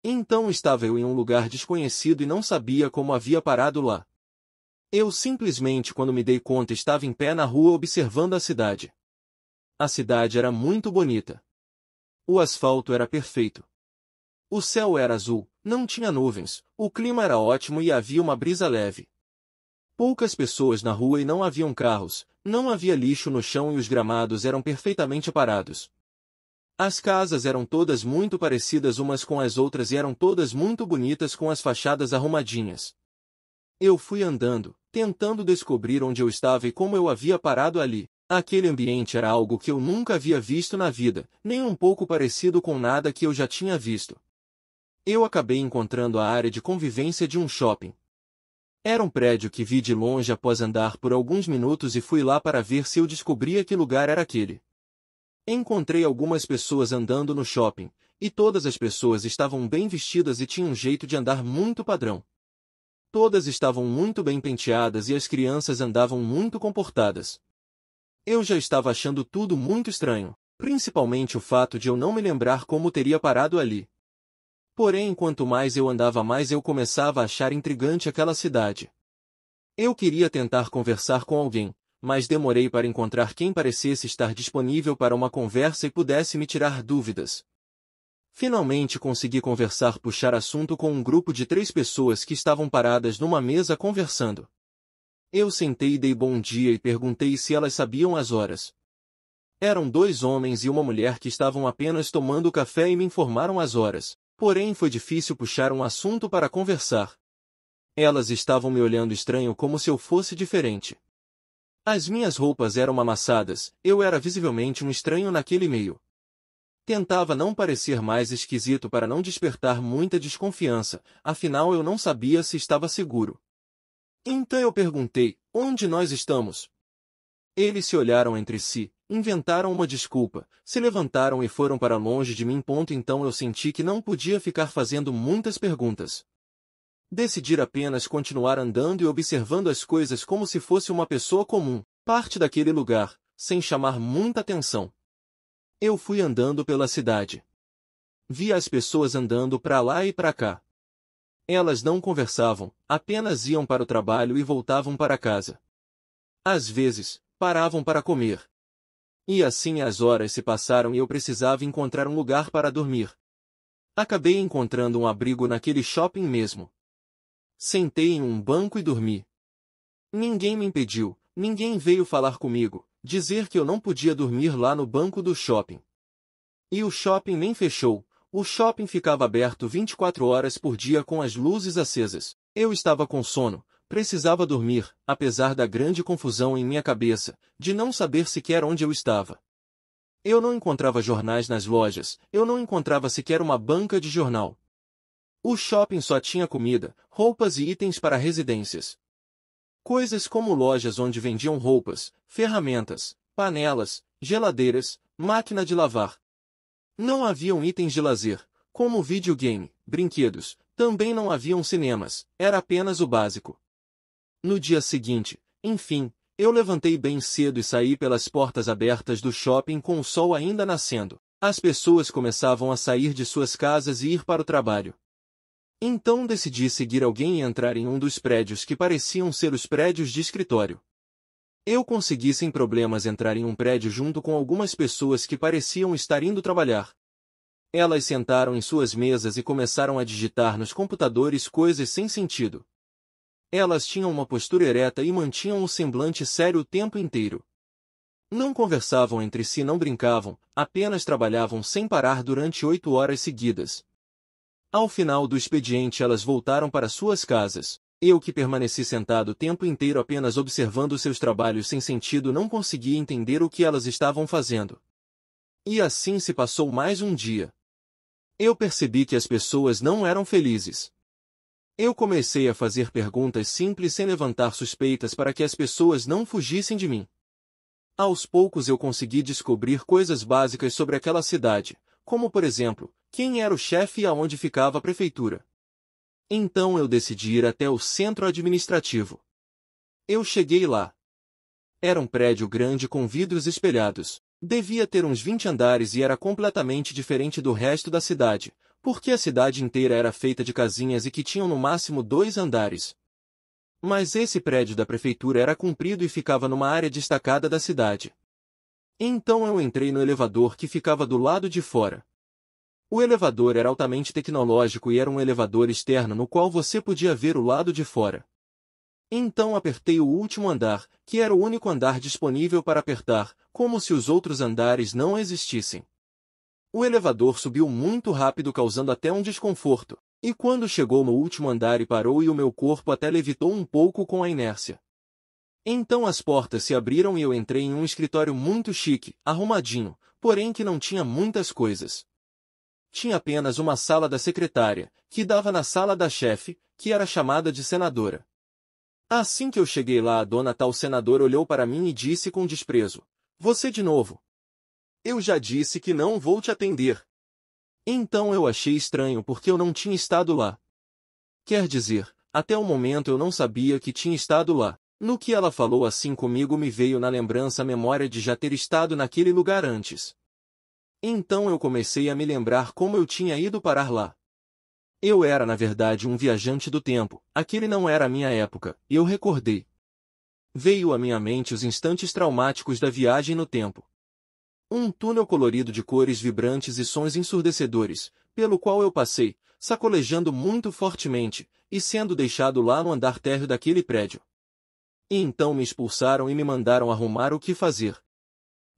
Então estava eu em um lugar desconhecido e não sabia como havia parado lá. Eu simplesmente, quando me dei conta, estava em pé na rua observando a cidade. A cidade era muito bonita. O asfalto era perfeito. O céu era azul, não tinha nuvens, o clima era ótimo e havia uma brisa leve. Poucas pessoas na rua e não haviam carros, não havia lixo no chão e os gramados eram perfeitamente parados. As casas eram todas muito parecidas umas com as outras e eram todas muito bonitas com as fachadas arrumadinhas. Eu fui andando, tentando descobrir onde eu estava e como eu havia parado ali. Aquele ambiente era algo que eu nunca havia visto na vida, nem um pouco parecido com nada que eu já tinha visto. Eu acabei encontrando a área de convivência de um shopping. Era um prédio que vi de longe após andar por alguns minutos e fui lá para ver se eu descobria que lugar era aquele. Encontrei algumas pessoas andando no shopping, e todas as pessoas estavam bem vestidas e tinham um jeito de andar muito padrão. Todas estavam muito bem penteadas e as crianças andavam muito comportadas. Eu já estava achando tudo muito estranho, principalmente o fato de eu não me lembrar como teria parado ali. Porém, quanto mais eu andava, mais eu começava a achar intrigante aquela cidade. Eu queria tentar conversar com alguém, mas demorei para encontrar quem parecesse estar disponível para uma conversa e pudesse me tirar dúvidas. Finalmente consegui puxar assunto com um grupo de 3 pessoas que estavam paradas numa mesa conversando. Eu sentei e dei bom dia e perguntei se elas sabiam as horas. Eram 2 homens e uma mulher que estavam apenas tomando café e me informaram as horas, porém foi difícil puxar um assunto para conversar. Elas estavam me olhando estranho como se eu fosse diferente. As minhas roupas eram amassadas, eu era visivelmente um estranho naquele meio. Tentava não parecer mais esquisito para não despertar muita desconfiança, afinal eu não sabia se estava seguro. Então eu perguntei, onde nós estamos? Eles se olharam entre si, inventaram uma desculpa, se levantaram e foram para longe de mim. Então eu senti que não podia ficar fazendo muitas perguntas. Decidi apenas continuar andando e observando as coisas como se fosse uma pessoa comum, parte daquele lugar, sem chamar muita atenção. Eu fui andando pela cidade. Vi as pessoas andando para lá e para cá. Elas não conversavam, apenas iam para o trabalho e voltavam para casa. Às vezes, paravam para comer. E assim as horas se passaram e eu precisava encontrar um lugar para dormir. Acabei encontrando um abrigo naquele shopping mesmo. Sentei em um banco e dormi. Ninguém me impediu, ninguém veio falar comigo, dizer que eu não podia dormir lá no banco do shopping. E o shopping nem fechou. O shopping ficava aberto 24 horas por dia com as luzes acesas. Eu estava com sono, precisava dormir, apesar da grande confusão em minha cabeça, de não saber sequer onde eu estava. Eu não encontrava jornais nas lojas, eu não encontrava sequer uma banca de jornal. O shopping só tinha comida, roupas e itens para residências. Coisas como lojas onde vendiam roupas, ferramentas, panelas, geladeiras, máquina de lavar. Não haviam itens de lazer, como videogame, brinquedos, também não haviam cinemas, era apenas o básico. No dia seguinte, enfim, eu levantei bem cedo e saí pelas portas abertas do shopping com o sol ainda nascendo. As pessoas começavam a sair de suas casas e ir para o trabalho. Então decidi seguir alguém e entrar em um dos prédios que pareciam ser os prédios de escritório. Eu consegui sem problemas entrar em um prédio junto com algumas pessoas que pareciam estar indo trabalhar. Elas sentaram em suas mesas e começaram a digitar nos computadores coisas sem sentido. Elas tinham uma postura ereta e mantinham um semblante sério o tempo inteiro. Não conversavam entre si, não brincavam, apenas trabalhavam sem parar durante 8 horas seguidas. Ao final do expediente elas voltaram para suas casas. Eu, que permaneci sentado o tempo inteiro apenas observando seus trabalhos sem sentido, não conseguia entender o que elas estavam fazendo. E assim se passou mais um dia. Eu percebi que as pessoas não eram felizes. Eu comecei a fazer perguntas simples sem levantar suspeitas para que as pessoas não fugissem de mim. Aos poucos eu consegui descobrir coisas básicas sobre aquela cidade, como por exemplo, quem era o chefe e aonde ficava a prefeitura. Então eu decidi ir até o centro administrativo. Eu cheguei lá. Era um prédio grande com vidros espelhados. Devia ter uns 20 andares e era completamente diferente do resto da cidade, porque a cidade inteira era feita de casinhas e que tinham no máximo 2 andares. Mas esse prédio da prefeitura era comprido e ficava numa área destacada da cidade. Então eu entrei no elevador que ficava do lado de fora. O elevador era altamente tecnológico e era um elevador externo no qual você podia ver o lado de fora. Então apertei o último andar, que era o único andar disponível para apertar, como se os outros andares não existissem. O elevador subiu muito rápido, causando até um desconforto, e quando chegou no último andar e parou e o meu corpo até levitou um pouco com a inércia. Então as portas se abriram e eu entrei em um escritório muito chique, arrumadinho, porém que não tinha muitas coisas. Tinha apenas uma sala da secretária, que dava na sala da chefe, que era chamada de senadora. Assim que eu cheguei lá, a dona tal senadora olhou para mim e disse com desprezo: "Você de novo? Eu já disse que não vou te atender." Então eu achei estranho porque eu não tinha estado lá. Quer dizer, até o momento eu não sabia que tinha estado lá. No que ela falou assim comigo me veio na lembrança a memória de já ter estado naquele lugar antes. Então eu comecei a me lembrar como eu tinha ido parar lá. Eu era na verdade um viajante do tempo, aquele não era a minha época, e eu recordei. Veio à minha mente os instantes traumáticos da viagem no tempo. Um túnel colorido de cores vibrantes e sons ensurdecedores, pelo qual eu passei, sacolejando muito fortemente, e sendo deixado lá no andar térreo daquele prédio. E então me expulsaram e me mandaram arrumar o que fazer.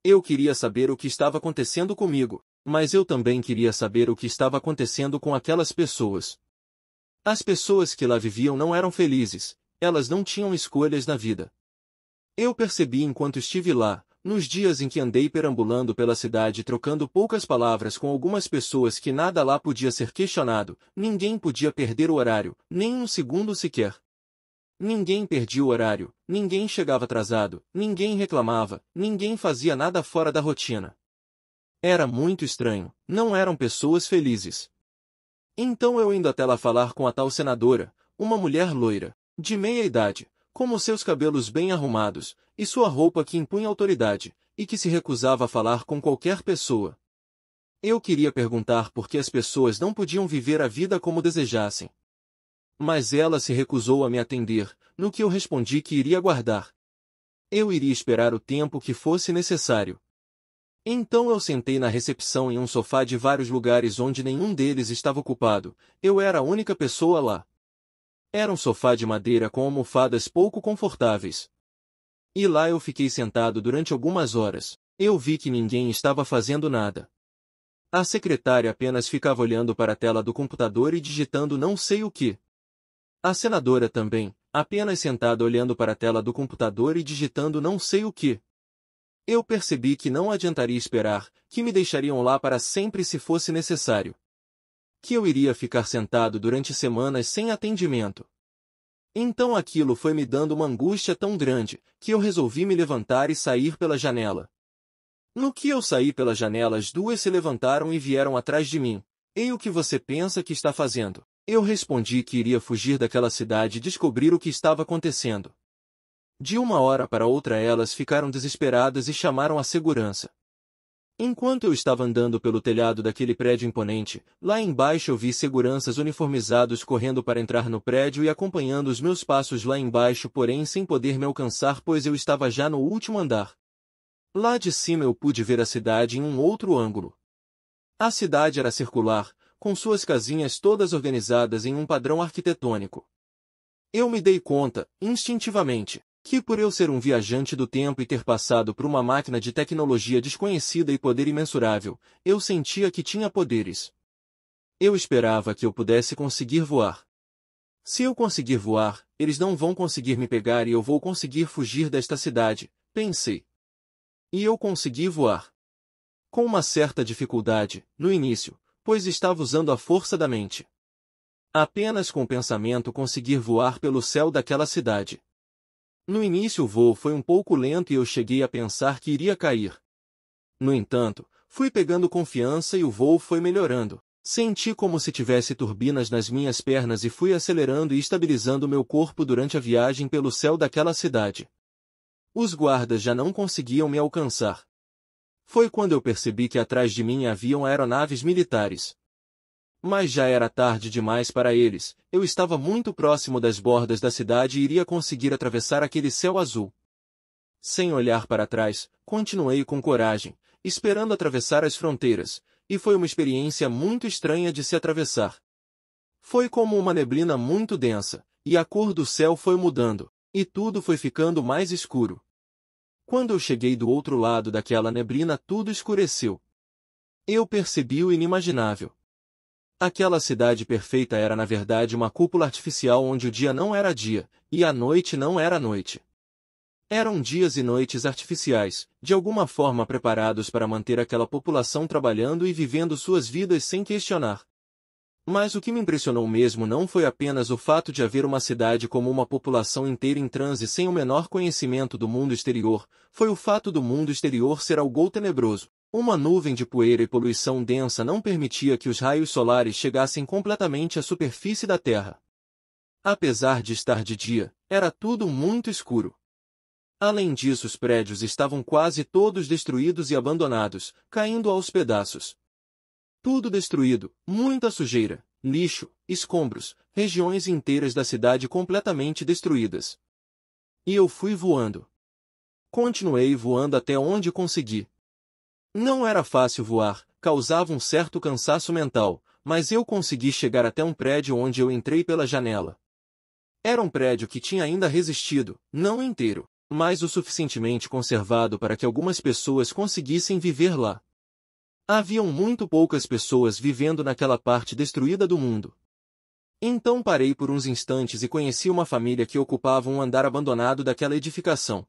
Eu queria saber o que estava acontecendo comigo, mas eu também queria saber o que estava acontecendo com aquelas pessoas. As pessoas que lá viviam não eram felizes, elas não tinham escolhas na vida. Eu percebi enquanto estive lá, nos dias em que andei perambulando pela cidade trocando poucas palavras com algumas pessoas, que nada lá podia ser questionado, ninguém podia perder o horário, nem um segundo sequer. Ninguém perdia o horário, ninguém chegava atrasado, ninguém reclamava, ninguém fazia nada fora da rotina. Era muito estranho, não eram pessoas felizes. Então eu indo até lá falar com a tal senadora, uma mulher loira, de meia idade, com os seus cabelos bem arrumados, e sua roupa que impunha autoridade, e que se recusava a falar com qualquer pessoa. Eu queria perguntar por que as pessoas não podiam viver a vida como desejassem. Mas ela se recusou a me atender, no que eu respondi que iria aguardar. Eu iria esperar o tempo que fosse necessário. Então eu sentei na recepção em um sofá de vários lugares onde nenhum deles estava ocupado, eu era a única pessoa lá. Era um sofá de madeira com almofadas pouco confortáveis. E lá eu fiquei sentado durante algumas horas. Eu vi que ninguém estava fazendo nada. A secretária apenas ficava olhando para a tela do computador e digitando não sei o que. A senadora também, apenas sentada olhando para a tela do computador e digitando não sei o que. Eu percebi que não adiantaria esperar, que me deixariam lá para sempre se fosse necessário. Que eu iria ficar sentado durante semanas sem atendimento. Então aquilo foi me dando uma angústia tão grande, que eu resolvi me levantar e sair pela janela. No que eu saí pela janela, as duas se levantaram e vieram atrás de mim. "Ei, o que você pensa que está fazendo?" Eu respondi que iria fugir daquela cidade e descobrir o que estava acontecendo. De uma hora para outra elas ficaram desesperadas e chamaram a segurança. Enquanto eu estava andando pelo telhado daquele prédio imponente, lá embaixo eu vi seguranças uniformizados correndo para entrar no prédio e acompanhando os meus passos lá embaixo, porém sem poder me alcançar pois eu estava já no último andar. Lá de cima eu pude ver a cidade em um outro ângulo. A cidade era circular, com suas casinhas todas organizadas em um padrão arquitetônico. Eu me dei conta, instintivamente, que por eu ser um viajante do tempo e ter passado por uma máquina de tecnologia desconhecida e poder imensurável, eu sentia que tinha poderes. Eu esperava que eu pudesse conseguir voar. Se eu conseguir voar, eles não vão conseguir me pegar e eu vou conseguir fugir desta cidade, pensei. E eu consegui voar. Com uma certa dificuldade, no início, pois estava usando a força da mente. Apenas com o pensamento conseguir voar pelo céu daquela cidade. No início o voo foi um pouco lento e eu cheguei a pensar que iria cair. No entanto, fui pegando confiança e o voo foi melhorando. Senti como se tivesse turbinas nas minhas pernas e fui acelerando e estabilizando meu corpo durante a viagem pelo céu daquela cidade. Os guardas já não conseguiam me alcançar. Foi quando eu percebi que atrás de mim haviam aeronaves militares. Mas já era tarde demais para eles, eu estava muito próximo das bordas da cidade e iria conseguir atravessar aquele céu azul. Sem olhar para trás, continuei com coragem, esperando atravessar as fronteiras, e foi uma experiência muito estranha de se atravessar. Foi como uma neblina muito densa, e a cor do céu foi mudando, e tudo foi ficando mais escuro. Quando eu cheguei do outro lado daquela neblina, tudo escureceu. Eu percebi o inimaginável. Aquela cidade perfeita era na verdade uma cúpula artificial onde o dia não era dia, e a noite não era noite. Eram dias e noites artificiais, de alguma forma preparados para manter aquela população trabalhando e vivendo suas vidas sem questionar. Mas o que me impressionou mesmo não foi apenas o fato de haver uma cidade como uma população inteira em transe sem o menor conhecimento do mundo exterior, foi o fato do mundo exterior ser algo tenebroso. Uma nuvem de poeira e poluição densa não permitia que os raios solares chegassem completamente à superfície da Terra. Apesar de estar de dia, era tudo muito escuro. Além disso, os prédios estavam quase todos destruídos e abandonados, caindo aos pedaços. Tudo destruído, muita sujeira, lixo, escombros, regiões inteiras da cidade completamente destruídas. E eu fui voando. Continuei voando até onde consegui. Não era fácil voar, causava um certo cansaço mental, mas eu consegui chegar até um prédio onde eu entrei pela janela. Era um prédio que tinha ainda resistido, não inteiro, mas o suficientemente conservado para que algumas pessoas conseguissem viver lá. Haviam muito poucas pessoas vivendo naquela parte destruída do mundo. Então parei por uns instantes e conheci uma família que ocupava um andar abandonado daquela edificação.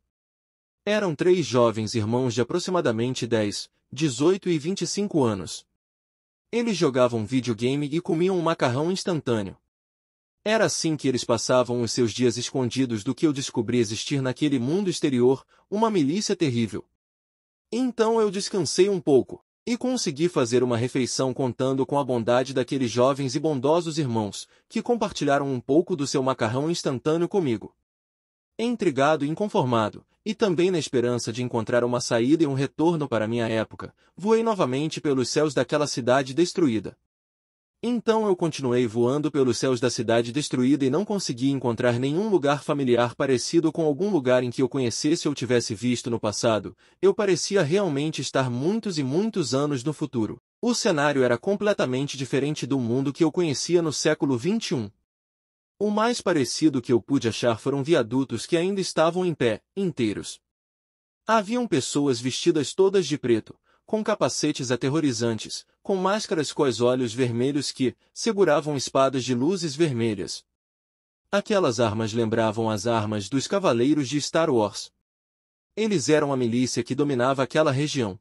Eram 3 jovens irmãos de aproximadamente 10, 18 e 25 anos. Eles jogavam videogame e comiam um macarrão instantâneo. Era assim que eles passavam os seus dias escondidos do que eu descobri existir naquele mundo exterior, uma milícia terrível. Então eu descansei um pouco, e consegui fazer uma refeição contando com a bondade daqueles jovens e bondosos irmãos, que compartilharam um pouco do seu macarrão instantâneo comigo. Intrigado e inconformado, e também na esperança de encontrar uma saída e um retorno para minha época, voei novamente pelos céus daquela cidade destruída. Então eu continuei voando pelos céus da cidade destruída e não consegui encontrar nenhum lugar familiar parecido com algum lugar em que eu conhecesse ou tivesse visto no passado. Eu parecia realmente estar muitos e muitos anos no futuro. O cenário era completamente diferente do mundo que eu conhecia no século XXI. O mais parecido que eu pude achar foram viadutos que ainda estavam em pé, inteiros. Haviam pessoas vestidas todas de preto, com capacetes aterrorizantes, com máscaras com os olhos vermelhos que seguravam espadas de luzes vermelhas. Aquelas armas lembravam as armas dos cavaleiros de Star Wars. Eles eram a milícia que dominava aquela região.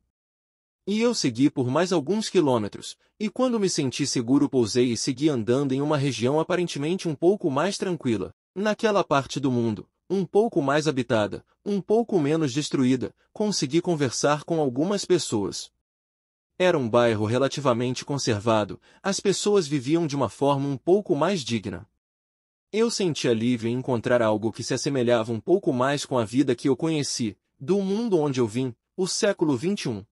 E eu segui por mais alguns quilômetros, e quando me senti seguro pousei e segui andando em uma região aparentemente um pouco mais tranquila. Naquela parte do mundo, um pouco mais habitada, um pouco menos destruída, consegui conversar com algumas pessoas. Era um bairro relativamente conservado, as pessoas viviam de uma forma um pouco mais digna. Eu senti alívio em encontrar algo que se assemelhava um pouco mais com a vida que eu conheci, do mundo onde eu vim, o século XXI.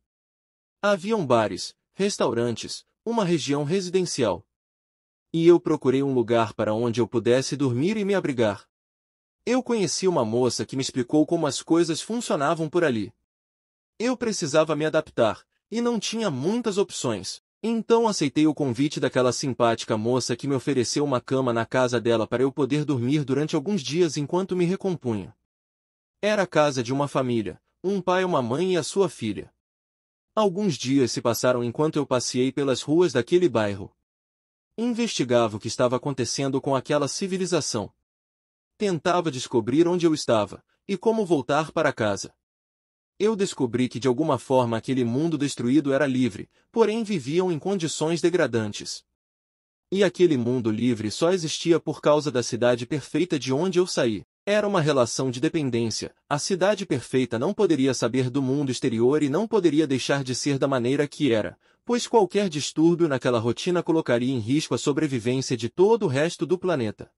Haviam bares, restaurantes, uma região residencial. E eu procurei um lugar para onde eu pudesse dormir e me abrigar. Eu conheci uma moça que me explicou como as coisas funcionavam por ali. Eu precisava me adaptar, e não tinha muitas opções. Então aceitei o convite daquela simpática moça que me ofereceu uma cama na casa dela para eu poder dormir durante alguns dias enquanto me recompunha. Era a casa de uma família, um pai, uma mãe e a sua filha. Alguns dias se passaram enquanto eu passeei pelas ruas daquele bairro. Investigava o que estava acontecendo com aquela civilização. Tentava descobrir onde eu estava, e como voltar para casa. Eu descobri que de alguma forma aquele mundo destruído era livre, porém viviam em condições degradantes. E aquele mundo livre só existia por causa da cidade perfeita de onde eu saí. Era uma relação de dependência. A cidade perfeita não poderia saber do mundo exterior e não poderia deixar de ser da maneira que era, pois qualquer distúrbio naquela rotina colocaria em risco a sobrevivência de todo o resto do planeta.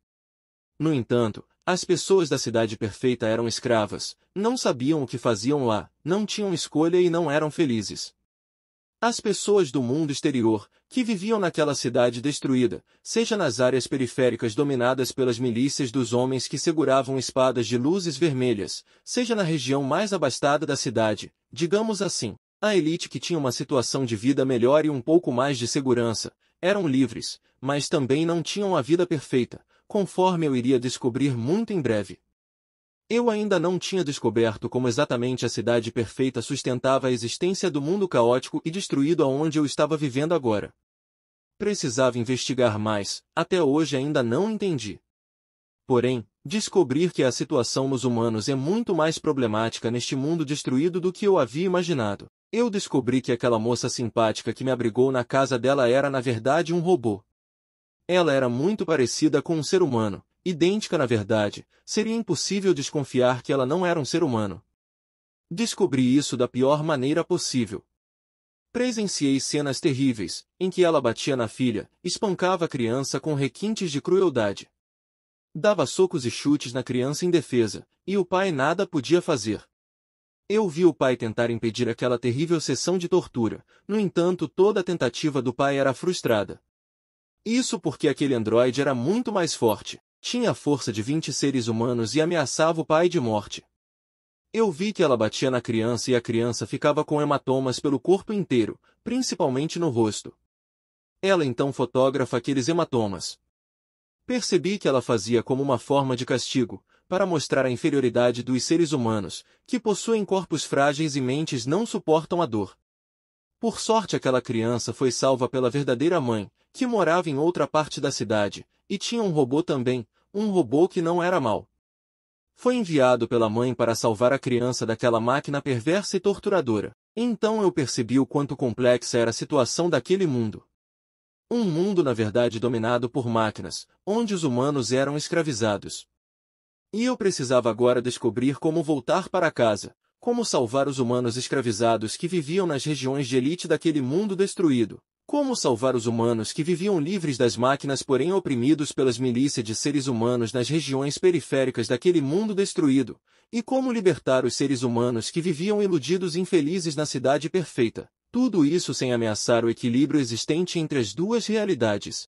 No entanto, as pessoas da cidade perfeita eram escravas, não sabiam o que faziam lá, não tinham escolha e não eram felizes. As pessoas do mundo exterior, que viviam naquela cidade destruída, seja nas áreas periféricas dominadas pelas milícias dos homens que seguravam espadas de luzes vermelhas, seja na região mais abastada da cidade, digamos assim, a elite que tinha uma situação de vida melhor e um pouco mais de segurança, eram livres, mas também não tinham a vida perfeita, conforme eu iria descobrir muito em breve. Eu ainda não tinha descoberto como exatamente a cidade perfeita sustentava a existência do mundo caótico e destruído aonde eu estava vivendo agora. Precisava investigar mais, até hoje ainda não entendi. Porém, descobrir que a situação nos humanos é muito mais problemática neste mundo destruído do que eu havia imaginado. Eu descobri que aquela moça simpática que me abrigou na casa dela era na verdade um robô. Ela era muito parecida com um ser humano, idêntica na verdade, seria impossível desconfiar que ela não era um ser humano. Descobri isso da pior maneira possível. Presenciei cenas terríveis, em que ela batia na filha, espancava a criança com requintes de crueldade. Dava socos e chutes na criança indefesa, e o pai nada podia fazer. Eu vi o pai tentar impedir aquela terrível sessão de tortura, no entanto toda a tentativa do pai era frustrada. Isso porque aquele androide era muito mais forte, tinha a força de 20 seres humanos e ameaçava o pai de morte. Eu vi que ela batia na criança e a criança ficava com hematomas pelo corpo inteiro, principalmente no rosto. Ela então fotografa aqueles hematomas. Percebi que ela fazia como uma forma de castigo, para mostrar a inferioridade dos seres humanos, que possuem corpos frágeis e mentes não suportam a dor. Por sorte aquela criança foi salva pela verdadeira mãe, que morava em outra parte da cidade, e tinha um robô também, um robô que não era mau. Foi enviado pela mãe para salvar a criança daquela máquina perversa e torturadora. Então eu percebi o quanto complexa era a situação daquele mundo. Um mundo na verdade dominado por máquinas, onde os humanos eram escravizados. E eu precisava agora descobrir como voltar para casa, como salvar os humanos escravizados que viviam nas regiões de elite daquele mundo destruído. Como salvar os humanos que viviam livres das máquinas porém oprimidos pelas milícias de seres humanos nas regiões periféricas daquele mundo destruído, e como libertar os seres humanos que viviam iludidos e infelizes na cidade perfeita. Tudo isso sem ameaçar o equilíbrio existente entre as duas realidades.